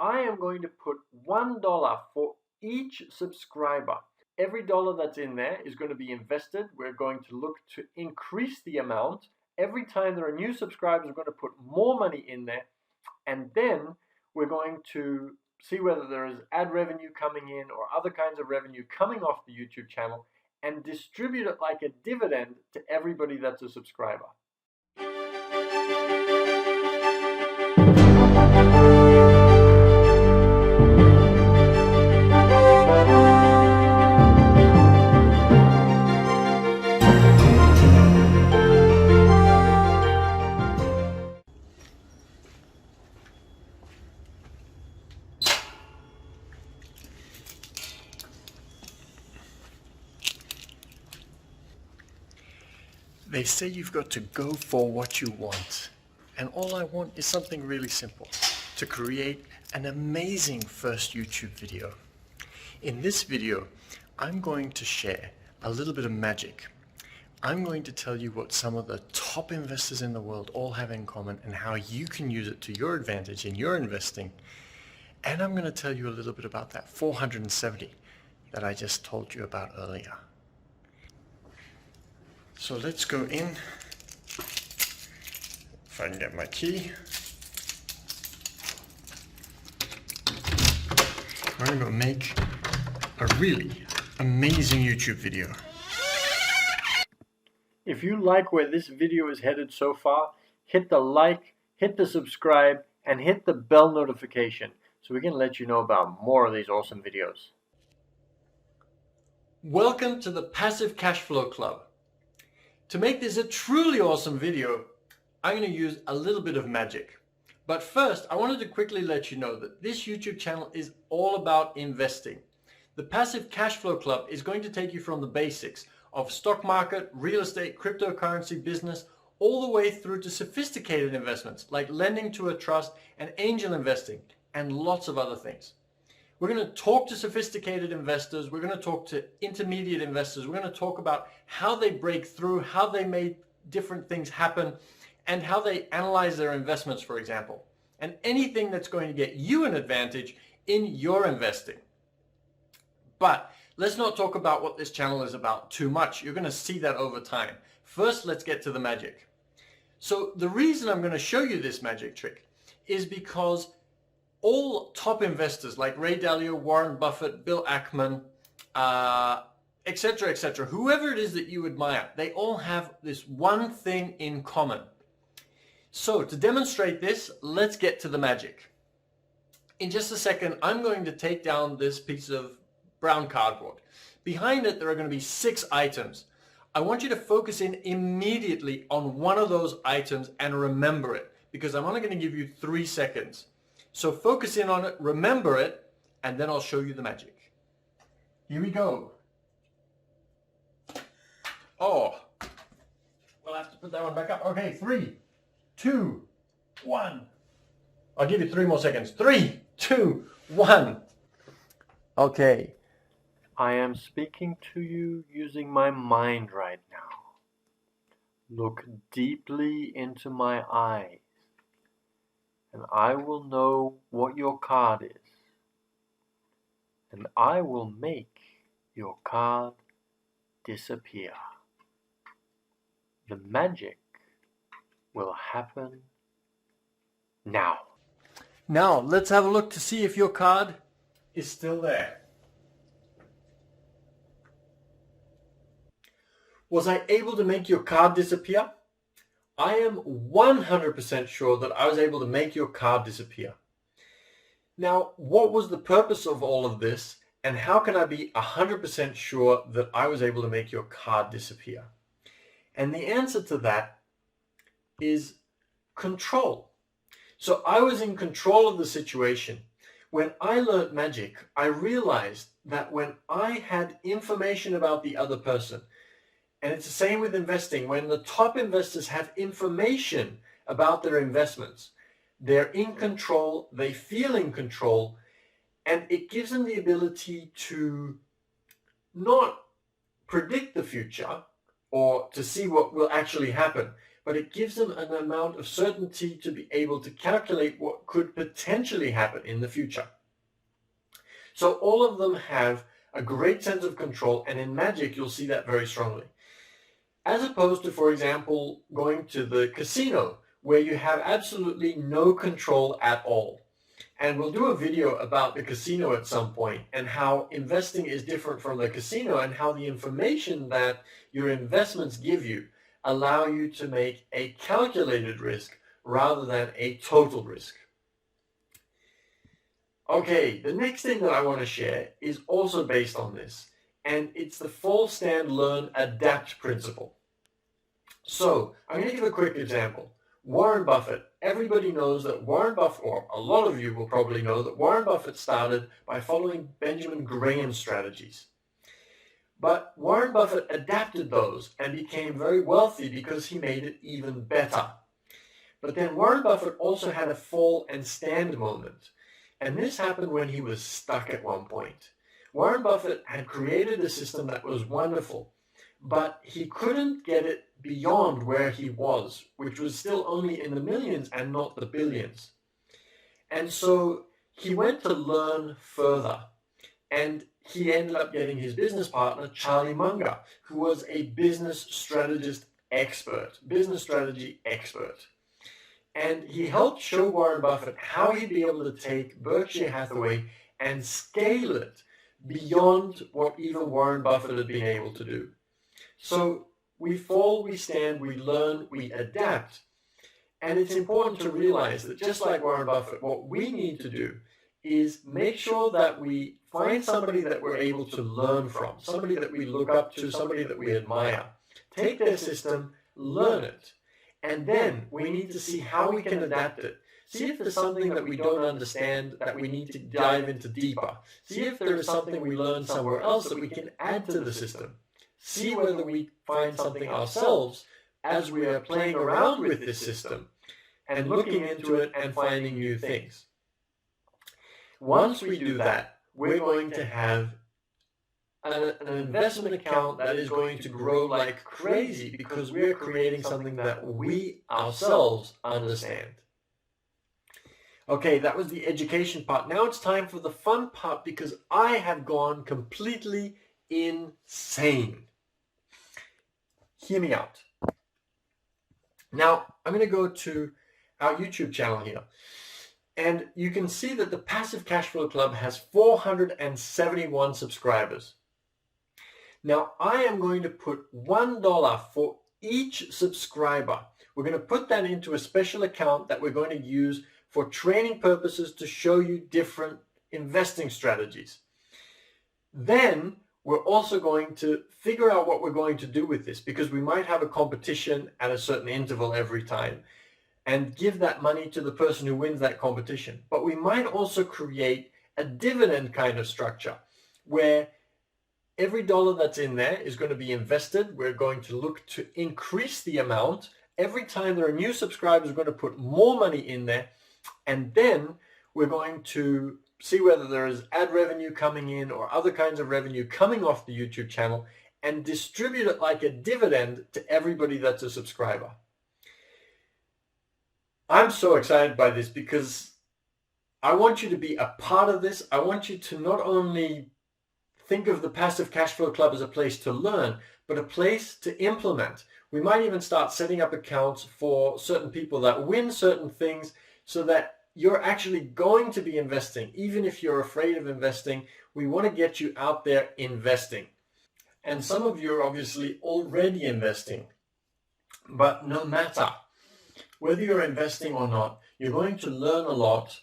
I am going to put $1 for each subscriber. Every dollar that's in there is going to be invested. We're going to look to increase the amount. Every time there are new subscribers, we're going to put more money in there. And then we're going to see whether there is ad revenue coming in or other kinds of revenue coming off the YouTube channel and distribute it like a dividend to everybody that's a subscriber. They say you've got to go for what you want. And all I want is something really simple, to create an amazing first YouTube video. In this video, I'm going to share a little bit of magic. I'm going to tell you what some of the top investors in the world all have in common and how you can use it to your advantage in your investing. And I'm going to tell you a little bit about that 470 that I just told you about earlier. So let's go in, if I can get my key. We're going to make a really amazing YouTube video. If you like where this video is headed so far, hit the like, hit the subscribe, and hit the bell notification so we can let you know about more of these awesome videos. Welcome to the Passive Cash Flow Club. To make this a truly awesome video, I'm going to use a little bit of magic. But first, I wanted to quickly let you know that this YouTube channel is all about investing. The Passive Cash Flow Club is going to take you from the basics of stock market, real estate, cryptocurrency business, all the way through to sophisticated investments like lending to a trust and angel investing and lots of other things. We're going to talk to sophisticated investors. We're going to talk to intermediate investors. We're going to talk about how they break through, how they made different things happen, and how they analyze their investments, for example, and anything that's going to get you an advantage in your investing. But let's not talk about what this channel is about too much. You're going to see that over time. First, let's get to the magic. So the reason I'm going to show you this magic trick is because all top investors like Ray Dalio, Warren Buffett, Bill Ackman, etc., whoever it is that you admire, they all have this one thing in common. So to demonstrate this, let's get to the magic. In just a second, I'm going to take down this piece of brown cardboard. Behind it, there are going to be 6 items. I want you to focus in immediately on one of those items and remember it, because I'm only going to give you 3 seconds. So focus in on it, remember it, and then I'll show you the magic. Here we go. Oh, we'll have to put that one back up. Okay, 3, 2, 1. I'll give you 3 more seconds. 3, 2, 1. Okay. I am speaking to you using my mind right now. Look deeply into my eyes, and I will know what your card is, and I will make your card disappear. The magic will happen now. Now, let's have a look to see if your card is still there. Was I able to make your card disappear? I am 100% sure that I was able to make your card disappear. Now, what was the purpose of all of this, and how can I be 100% sure that I was able to make your card disappear? And the answer to that is control. So I was in control of the situation. When I learned magic, I realized that when I had information about the other person, and it's the same with investing, when the top investors have information about their investments, they're in control, they feel in control, and it gives them the ability to not predict the future or to see what will actually happen, but it gives them an amount of certainty to be able to calculate what could potentially happen in the future. So all of them have a great sense of control, and in Magic you'll see that very strongly. As opposed to, for example, going to the casino, where you have absolutely no control at all. And we'll do a video about the casino at some point and how investing is different from the casino and how the information that your investments give you allow you to make a calculated risk rather than a total risk. Okay, the next thing that I want to share is also based on this, and it's the fall, stand, learn, adapt principle. So I'm going to give a quick example. Warren Buffett. Everybody knows that Warren Buffett, or a lot of you will probably know that Warren Buffett started by following Benjamin Graham's strategies. But Warren Buffett adapted those and became very wealthy because he made it even better. But then Warren Buffett also had a fall and stand moment. And this happened when he was stuck at one point. Warren Buffett had created a system that was wonderful, but he couldn't get it beyond where he was, which was still only in the millions and not the billions. And so he went to learn further, and he ended up getting his business partner, Charlie Munger, who was a business strategy expert. And he helped show Warren Buffett how he'd be able to take Berkshire Hathaway and scale it beyond what even Warren Buffett had been able to do. So we fall, we stand, we learn, we adapt. And it's important to realize that just like Warren Buffett, what we need to do is make sure that we find somebody that we're able to learn from, somebody that we look up to, somebody that we admire. Take their system, learn it. And then we need to see how we can adapt it. See if there's something that we don't understand that we need to dive into deeper. See if there is something we learned somewhere else that we can add to the system. See whether we find something ourselves as we are playing around with this system and looking into it and finding new things. Once we do that, we're going to have an investment account that is going to grow like crazy because we're creating something that we ourselves understand. Okay, that was the education part. Now it's time for the fun part because I have gone completely insane. Hear me out. Now, I'm going to go to our YouTube channel here. And you can see that the Passive Cashflow Club has 471 subscribers. Now, I am going to put $1 for each subscriber. We're going to put that into a special account that we're going to use for training purposes to show you different investing strategies. Then we're also going to figure out what we're going to do with this because we might have a competition at a certain interval every time and give that money to the person who wins that competition. But we might also create a dividend kind of structure where every dollar that's in there is going to be invested. We're going to look to increase the amount. Every time there are new subscribers, we're going to put more money in there. And then we're going to see whether there is ad revenue coming in or other kinds of revenue coming off the YouTube channel and distribute it like a dividend to everybody that's a subscriber. I'm so excited by this because I want you to be a part of this. I want you to not only think of the Passive Cashflow Club as a place to learn, but a place to implement. We might even start setting up accounts for certain people that win certain things so that you're actually going to be investing. Even if you're afraid of investing, we want to get you out there investing. And some of you are obviously already investing. But no matter whether you're investing or not, you're going to learn a lot.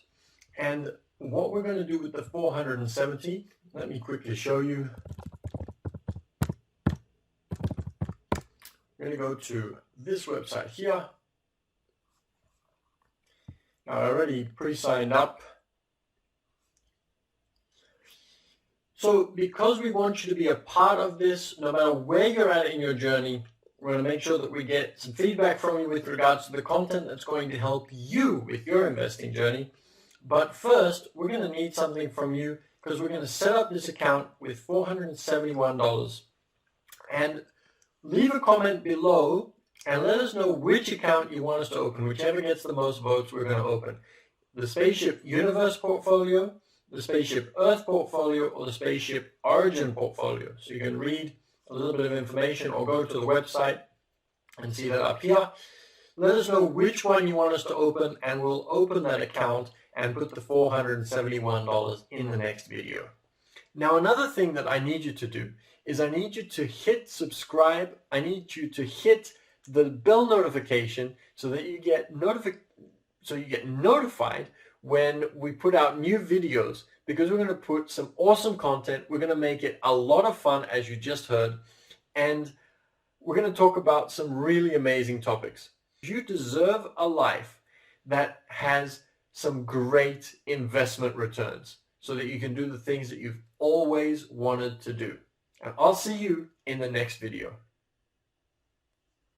And what we're going to do with the 470, let me quickly show you. We're going to go to this website here. Now, I already pre-signed up. So because we want you to be a part of this, no matter where you're at in your journey, we're going to make sure that we get some feedback from you with regards to the content that's going to help you with your investing journey. But first, we're going to need something from you because we're going to set up this account with $471. And leave a comment below and let us know which account you want us to open. Whichever gets the most votes, we're going to open. The Spaceship Universe portfolio, the Spaceship Earth portfolio, or the Spaceship Origin portfolio. So you can read a little bit of information or go to the website and see that up here. Let us know which one you want us to open, and we'll open that account and put the $471 in the next video. Now, another thing that I need you to do is I need you to hit subscribe. I need you to hit the bell notification so that you get notified when we put out new videos, because we're going to put some awesome content. We're going to make it a lot of fun, as you just heard, and we're going to talk about some really amazing topics. You deserve a life that has some great investment returns so that you can do the things that you've always wanted to do. And I'll see you in the next video.